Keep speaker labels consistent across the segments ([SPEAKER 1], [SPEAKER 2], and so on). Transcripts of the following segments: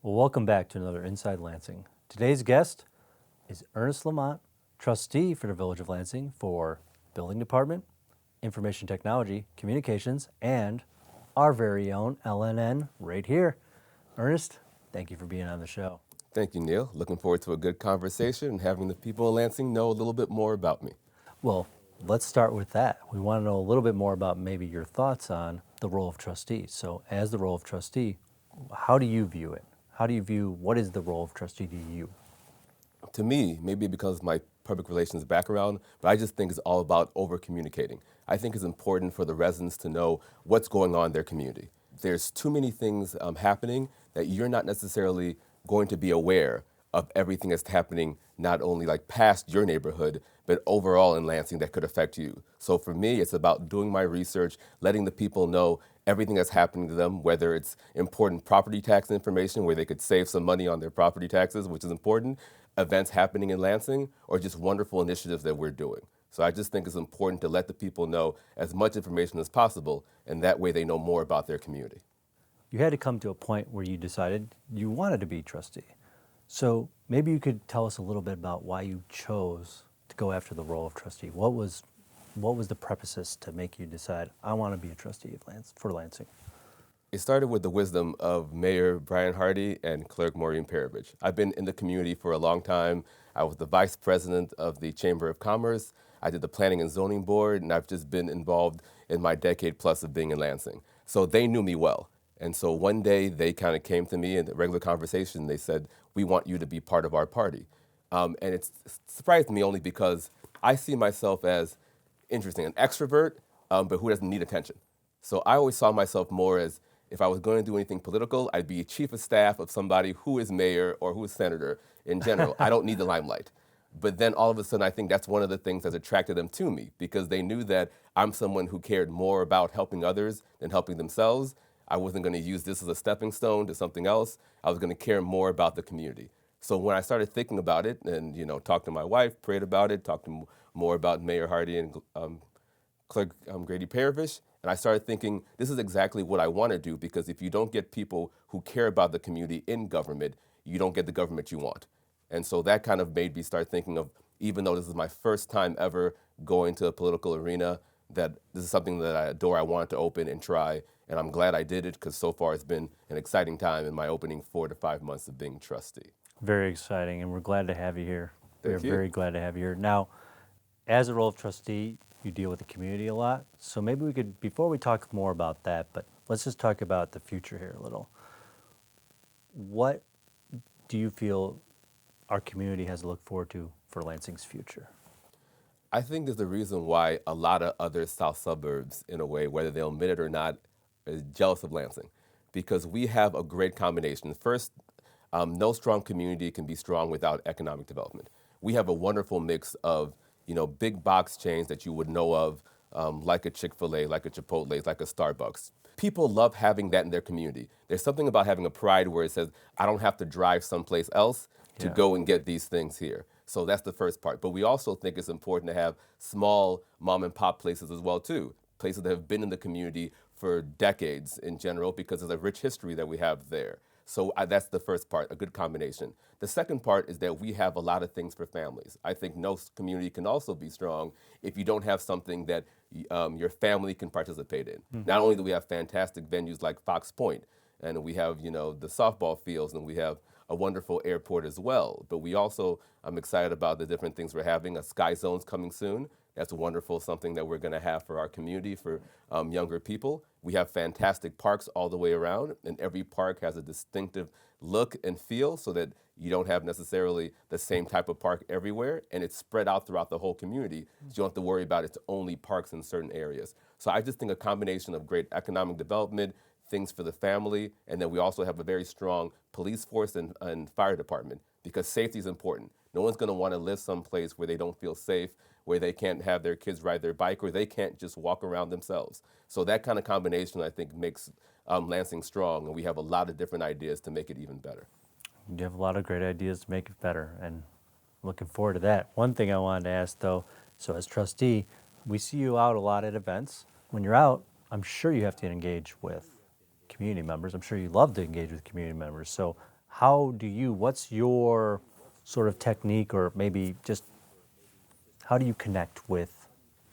[SPEAKER 1] Well, welcome back to another Inside Lansing. Today's guest is Ernst Lamothe, trustee for the Village of Lansing for Building Department, Information Technology, Communications, and our very own LNN right here. Ernest, thank you for being on the show.
[SPEAKER 2] Thank you, Neil. Looking forward to a good conversation and having the people in Lansing know a little bit more about me.
[SPEAKER 1] Well, let's start with that. We want to know a little bit more about maybe your thoughts on the role of trustee. So, as the role of trustee, how do you view it? How do you view what is the role of trustee to you?
[SPEAKER 2] To me, maybe because of my public relations background, but I just think it's all about over communicating. I think it's important for the residents to know what's going on in their community. There's too many things happening that you're not necessarily going to be aware of everything that's happening, not only like past your neighborhood, but overall in Lansing that could affect you. So for me, it's about doing my research, letting the people know everything that's happening to them, whether it's important property tax information where they could save some money on their property taxes, which is important, events happening in Lansing, or just wonderful initiatives that we're doing. So I just think it's important to let the people know as much information as possible, and that way they know more about their community.
[SPEAKER 1] You had to come to a point where you decided you wanted to be trustee. So maybe you could tell us a little bit about why you chose to go after the role of trustee. What was the preface to make you decide, I want to be a trustee for Lansing?
[SPEAKER 2] It started with the wisdom of Mayor Brian Hardy and Clerk Maureen Perovich. I've been in the community for a long time. I was the vice president of the Chamber of Commerce. I did the Planning and Zoning Board, and I've just been involved in my decade plus of being in Lansing. So they knew me well. And so one day they kind of came to me in a regular conversation. They said, we want you to be part of our party. And it surprised me only because I see myself as interesting, an extrovert, but who doesn't need attention. So I always saw myself more as if I was going to do anything political, I'd be chief of staff of somebody who is mayor or who is senator in general. I don't need the limelight. But then all of a sudden, I think that's one of the things that's attracted them to me because they knew that I'm someone who cared more about helping others than helping themselves. I wasn't going to use this as a stepping stone to something else. I was going to care more about the community. So when I started thinking about it and, talked to my wife, prayed about it, talked to more about Mayor Hardy and Clerk Grady Perovich, and I started thinking, this is exactly what I want to do because if you don't get people who care about the community in government, you don't get the government you want. And so that kind of made me start thinking of, even though this is my first time ever going to a political arena, that this is something that a door I wanted to open and try. And I'm glad I did it because so far it's been an exciting time in my opening 4 to 5 months of being trustee.
[SPEAKER 1] Very exciting, and we're glad to have you here.
[SPEAKER 2] Thank you.
[SPEAKER 1] We're very glad to have you here. Now, as a role of trustee, you deal with the community a lot. So maybe we could, before we talk more about that, but let's just talk about the future here a little. What do you feel our community has to look forward to for Lansing's future?
[SPEAKER 2] I think there's a reason why a lot of other South suburbs, in a way, whether they'll admit it or not, is jealous of Lansing. Because we have a great combination. First, no strong community can be strong without economic development. We have a wonderful mix of big box chains that you would know of, like a Chick-fil-A, like a Chipotle, like a Starbucks. People love having that in their community. There's something about having a pride where it says, I don't have to drive someplace else to go and get these things here. So that's the first part. But we also think it's important to have small mom and pop places as well too, places that have been in the community for decades in general because of the rich history that we have there. So that's the first part, a good combination. The second part is that we have a lot of things for families. I think no community can also be strong if you don't have something that your family can participate in. Not only do we have fantastic venues like Fox Point, and we have the softball fields, and we have a wonderful airport as well, but we also, I'm excited about the different things we're having. A Sky Zone's coming soon. That's wonderful, something that we're going to have for our community, for younger people. We have fantastic parks all the way around, and every park has a distinctive look and feel so that you don't have necessarily the same type of park everywhere, and it's spread out throughout the whole community, so you don't have to worry about it's only parks in certain areas. So I just think a combination of great economic development, things for the family, and then we also have a very strong police force and fire department because safety is important. No one's going to want to live someplace where they don't feel safe, where they can't have their kids ride their bike, or they can't just walk around themselves. So that kind of combination, I think, makes Lansing strong, and we have a lot of different ideas to make it even better.
[SPEAKER 1] You have a lot of great ideas to make it better, and looking forward to that. One thing I wanted to ask, though, so as trustee, we see you out a lot at events. When you're out, I'm sure you have to engage with community members. I'm sure you love to engage with community members. So what's your sort of technique, or maybe just how do you connect with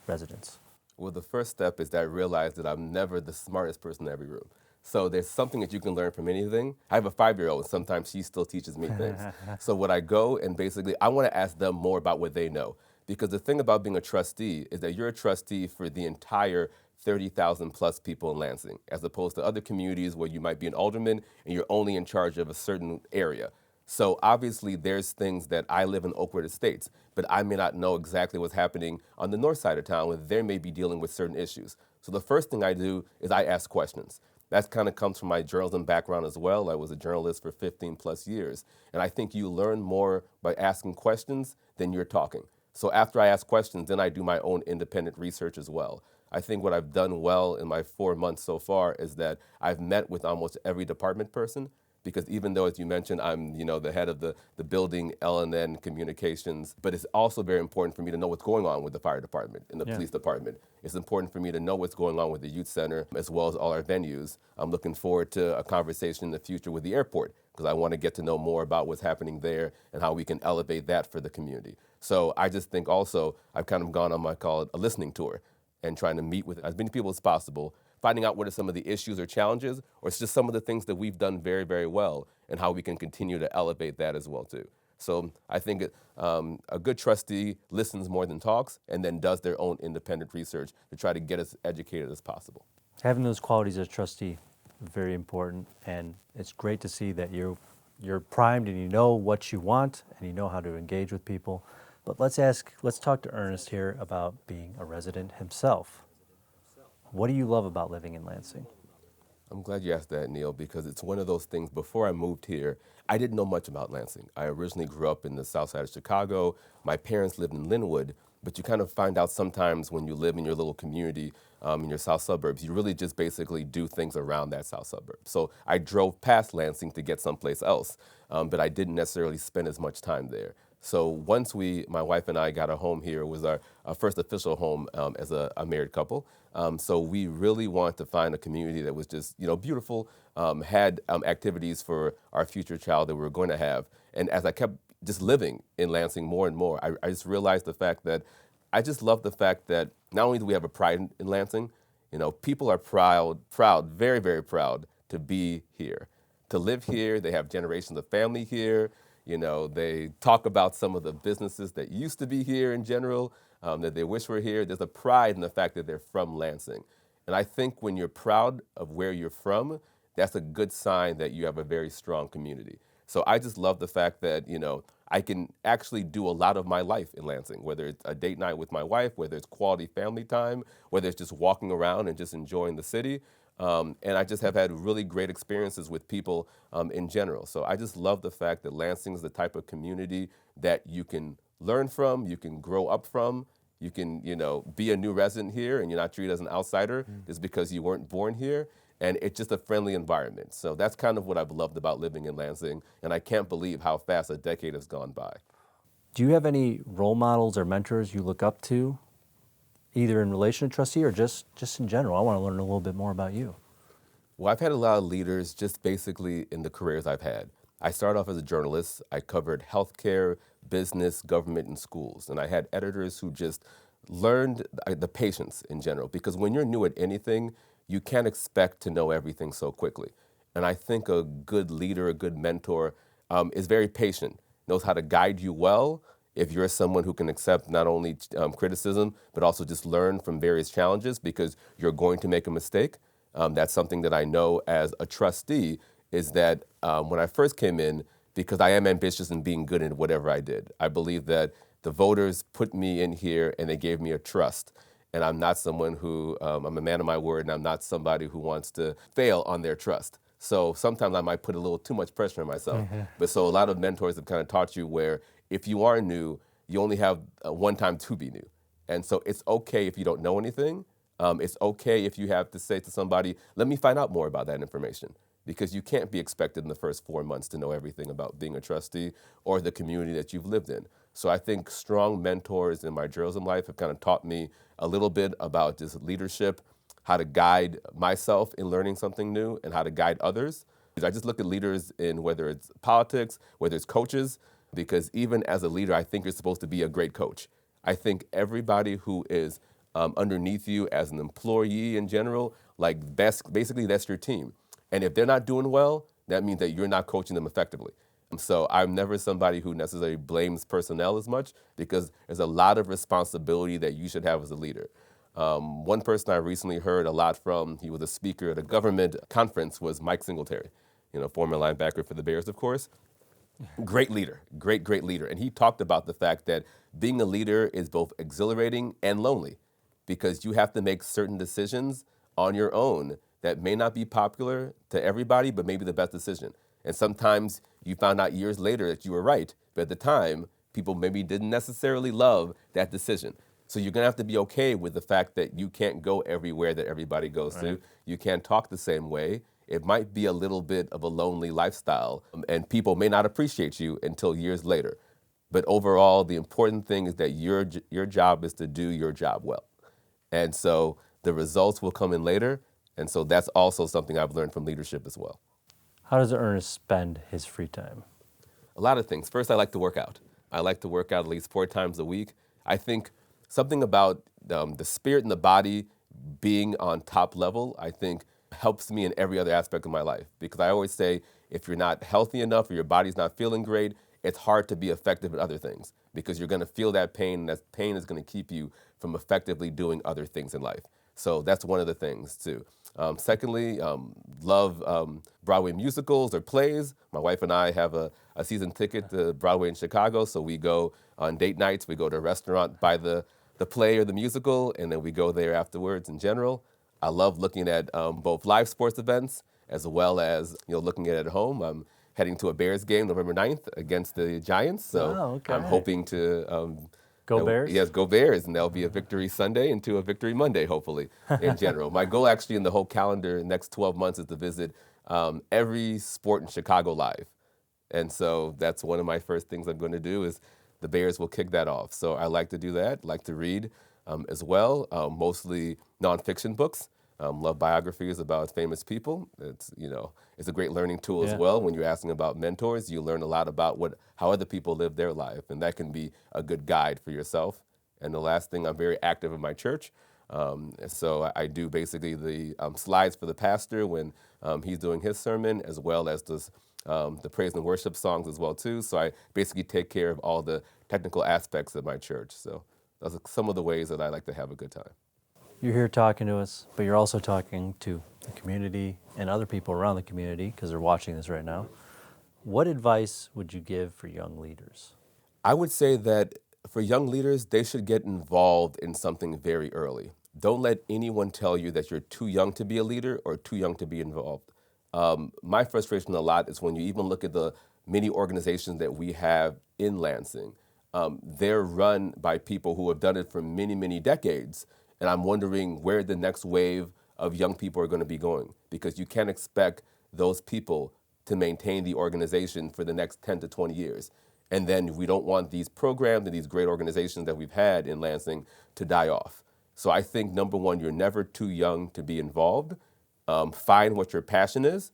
[SPEAKER 1] residents?
[SPEAKER 2] Well, the first step is that I realize that I'm never the smartest person in every room. So there's something that you can learn from anything. I have a 5-year-old, and sometimes she still teaches me things. So when I go and basically, I want to ask them more about what they know. Because the thing about being a trustee is that you're a trustee for the entire 30,000 plus people in Lansing, as opposed to other communities where you might be an alderman and you're only in charge of a certain area. So obviously, there's things that I live in Oakwood Estates, but I may not know exactly what's happening on the north side of town where they may be dealing with certain issues. So the first thing I do is I ask questions. That kind of comes from my journalism background as well. I was a journalist for 15 plus years. And I think you learn more by asking questions than you're talking. So after I ask questions, then I do my own independent research as well. I think what I've done well in my 4 months so far is that I've met with almost every department person, because even though, as you mentioned, I'm the head of the building L&N communications, but it's also very important for me to know what's going on with the fire department and the
[SPEAKER 1] Yeah.
[SPEAKER 2] police department. It's important for me to know what's going on with the youth center as well as all our venues. I'm looking forward to a conversation in the future with the airport, because I want to get to know more about what's happening there and how we can elevate that for the community. So I just think also I've kind of gone on my call it a listening tour and trying to meet with as many people as possible, finding out what are some of the issues or challenges, or it's just some of the things that we've done very, very well and how we can continue to elevate that as well too. So I think a good trustee listens more than talks and then does their own independent research to try to get as educated as possible.
[SPEAKER 1] Having those qualities as trustee, very important, and it's great to see that you're primed and you know what you want and you know how to engage with people. But let's talk to Ernest here about being a resident himself. What do you love about living in Lansing?
[SPEAKER 2] I'm glad you asked that, Neil, because it's one of those things. Before I moved here, I didn't know much about Lansing. I originally grew up in the south side of Chicago. My parents lived in Linwood, but you kind of find out sometimes when you live in your little community, in your south suburbs, you really just basically do things around that south suburb. So I drove past Lansing to get someplace else, but I didn't necessarily spend as much time there. So once my wife and I got a home here, it was our first official home as a married couple. So we really wanted to find a community that was just, beautiful, had activities for our future child that we were going to have. And as I kept just living in Lansing more and more, I just realized the fact that I just love the fact that not only do we have a pride in Lansing, people are proud, very, very proud to be here, to live here. They have generations of family here. They talk about some of the businesses that used to be here in general, that they wish were here. There's a pride in the fact that they're from Lansing. And I think when you're proud of where you're from, that's a good sign that you have a very strong community. So I just love the fact that, I can actually do a lot of my life in Lansing, whether it's a date night with my wife, whether it's quality family time, whether it's just walking around and just enjoying the city. And I just have had really great experiences with people in general. So I just love the fact that Lansing is the type of community that you can learn from, you can grow up from, you can, be a new resident here and you're not treated as an outsider just because you weren't born here. And it's just a friendly environment. So that's kind of what I've loved about living in Lansing. And I can't believe how fast a decade has gone by.
[SPEAKER 1] Do you have any role models or mentors you look up to, either in relation to trustee or just in general? I want to learn a little bit more about you.
[SPEAKER 2] Well, I've had a lot of leaders just basically in the careers I've had. I started off as a journalist. I covered healthcare, business, government, and schools. And I had editors who just learned the patience in general. Because when you're new at anything, you can't expect to know everything so quickly. And I think a good leader, a good mentor, is very patient, knows how to guide you well. If you're someone who can accept not only criticism, but also just learn from various challenges because you're going to make a mistake. That's something that I know as a trustee is that when I first came in, because I am ambitious in being good in whatever I did, I believe that the voters put me in here and they gave me a trust. And I'm not someone who, I'm a man of my word, and I'm not somebody who wants to fail on their trust. So sometimes I might put a little too much pressure on myself. But so a lot of mentors have kind of taught you where if you are new, you only have one time to be new. And so it's okay if you don't know anything. It's okay if you have to say to somebody, let me find out more about that information. Because you can't be expected in the first 4 months to know everything about being a trustee or the community that you've lived in. So I think strong mentors in my journalism life have kind of taught me a little bit about just leadership, how to guide myself in learning something new, and how to guide others. I just look at leaders in whether it's politics, whether it's coaches, because even as a leader, I think you're supposed to be a great coach. I think everybody who is underneath you as an employee in general, like basically that's your team. And if they're not doing well, that means that you're not coaching them effectively. So I'm never somebody who necessarily blames personnel as much because there's a lot of responsibility that you should have as a leader. One person I recently heard a lot from, he was a speaker at a government conference, was Mike Singletary, former linebacker for the Bears, of course. Great leader, great leader. And he talked about the fact that being a leader is both exhilarating and lonely because you have to make certain decisions on your own that may not be popular to everybody, but maybe the best decision. And sometimes you found out years later that you were right, but at the time, people maybe didn't necessarily love that decision. So you're gonna have to be okay with the fact that you can't go everywhere that everybody goes to. You can't talk the same way. It might be a little bit of a lonely lifestyle, and people may not appreciate you until years later. But overall, the important thing is that your job is to do your job well. And so the results will come in later. And so that's also something I've learned from leadership as well.
[SPEAKER 1] How does Ernest spend his free time?
[SPEAKER 2] A lot of things. First, I like to work out. I like to work out at least 4 times a week. I think something about the spirit and the body being on top level, I think helps me in every other aspect of my life. Because I always say, if you're not healthy enough or your body's not feeling great, it's hard to be effective in other things because you're going to feel that pain, and that pain is going to keep you from effectively doing other things in life. So that's one of the things too. Secondly, love Broadway musicals or plays. My wife and I have a season ticket to Broadway in Chicago, so we go on date nights. We go to a restaurant, buy the play or the musical, and then we go there afterwards in general. I love looking at both live sports events as well as looking at it at home. I'm heading to a Bears game November 9th against the Giants, so
[SPEAKER 1] okay.
[SPEAKER 2] I'm hoping to
[SPEAKER 1] Go Bears?
[SPEAKER 2] Yes, go Bears, and there'll be a victory Sunday into a victory Monday, hopefully, in general. My goal actually in the whole calendar next 12 months is to visit every sport in Chicago live. And so that's one of my first things I'm going to do is the Bears will kick that off. So I like to do that, like to read as well, mostly nonfiction books. Love biographies about famous people. It's a great learning tool as well. When you're asking about mentors, you learn a lot about how other people live their life, and that can be a good guide for yourself. And the last thing, I'm very active in my church. So I do basically the slides for the pastor when he's doing his sermon, as well as the praise and worship songs as well too. So I basically take care of all the technical aspects of my church. So those are some of the ways that I like to have a good time.
[SPEAKER 1] You're here talking to us, but you're also talking to the community and other people around the community because they're watching this right now. What advice would you give for young leaders?
[SPEAKER 2] I would say that for young leaders, they should get involved in something very early. Don't let anyone tell you that you're too young to be a leader or too young to be involved. My frustration a lot is when you even look at the many organizations that we have in Lansing. They're run by people who have done it for many, many decades. And I'm wondering where the next wave of young people are going to be going, because you can't expect those people to maintain the organization for the next 10 to 20 years. And then we don't want these programs and these great organizations that we've had in Lansing to die off. So I think, number one, you're never too young to be involved. Find what your passion is,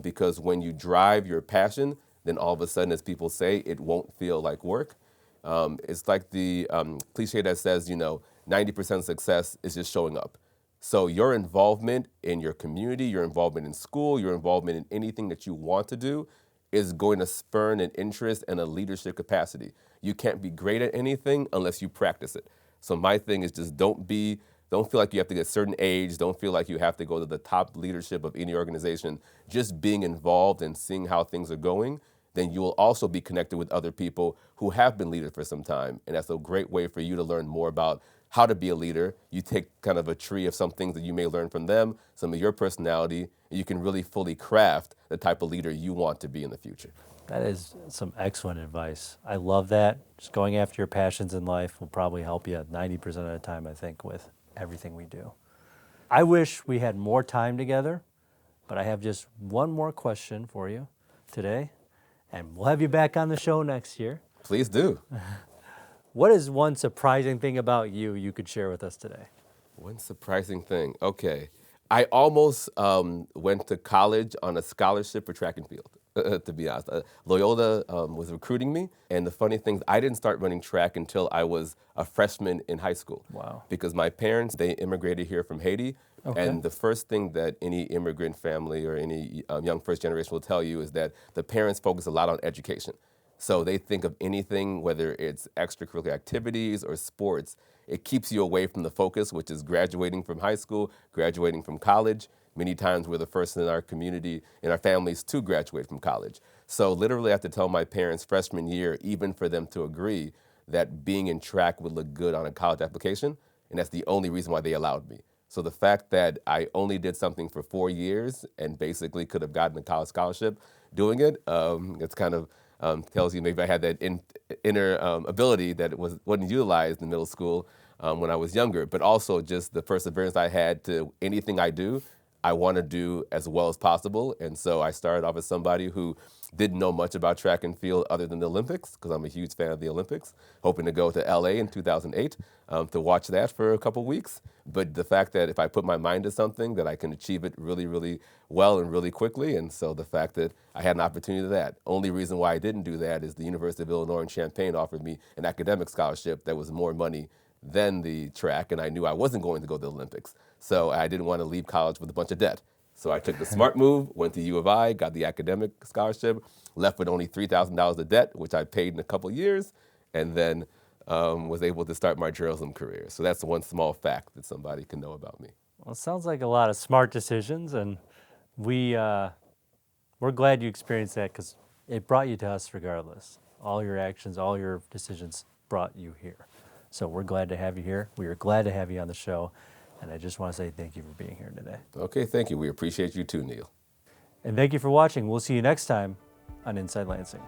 [SPEAKER 2] because when you drive your passion, then all of a sudden, as people say, it won't feel like work. It's like the cliche that says, 90% success is just showing up. So your involvement in your community, your involvement in school, your involvement in anything that you want to do is going to spurn an interest and a leadership capacity. You can't be great at anything unless you practice it. So my thing is just don't feel like you have to get a certain age. Don't feel like you have to go to the top leadership of any organization. Just being involved and seeing how things are going, then you will also be connected with other people who have been leaders for some time. And that's a great way for you to learn more about how to be a leader. You take kind of a tree of some things that you may learn from them, some of your personality, and you can really fully craft the type of leader you want to be in the future.
[SPEAKER 1] That is some excellent advice. I love that. Just going after your passions in life will probably help you 90% of the time, I think, with everything we do. I wish we had more time together, but I have just one more question for you today, and we'll have you back on the show next year.
[SPEAKER 2] Please do.
[SPEAKER 1] What is one surprising thing about you could share with us today?
[SPEAKER 2] One surprising thing. Okay. I almost went to college on a scholarship for track and field, to be honest. Loyola was recruiting me, and the funny thing is I didn't start running track until I was a freshman in high school.
[SPEAKER 1] Wow.
[SPEAKER 2] Because my parents, they immigrated here from Haiti,
[SPEAKER 1] Okay.
[SPEAKER 2] and the first thing that any immigrant family or any young first generation will tell you is that the parents focus a lot on education. So they think of anything, whether it's extracurricular activities or sports, it keeps you away from the focus, which is graduating from high school, graduating from college. Many times we're the first in our community, in our families, to graduate from college. So literally I have to tell my parents freshman year, even for them to agree that being in track would look good on a college application, and that's the only reason why they allowed me. So the fact that I only did something for 4 years and basically could have gotten a college scholarship doing it, it's kind of tells you maybe I had that inner ability that wasn't utilized in middle school when I was younger, but also just the perseverance I had to anything I do, I want to do as well as possible. And so I started off as somebody who didn't know much about track and field other than the Olympics, because I'm a huge fan of the Olympics, hoping to go to LA in 2008 to watch that for a couple weeks. But the fact that if I put my mind to something, that I can achieve it really, really well and really quickly. And so the fact that I had an opportunity to that. Only reason why I didn't do that is the University of Illinois in Champaign offered me an academic scholarship that was more money than the track, and I knew I wasn't going to go to the Olympics. So I didn't want to leave college with a bunch of debt. So I took the smart move, went to U of I, got the academic scholarship, left with only $3,000 of debt, which I paid in a couple years, and then was able to start my journalism career. So that's one small fact that somebody can know about me.
[SPEAKER 1] Well, it sounds like a lot of smart decisions, and we're glad you experienced that because it brought you to us regardless. All your actions, all your decisions brought you here. So we're glad to have you here. We are glad to have you on the show, and I just want to say thank you for being here today.
[SPEAKER 2] Okay, thank you. We appreciate you too, Neil.
[SPEAKER 1] And thank you for watching. We'll see you next time on Inside Lansing.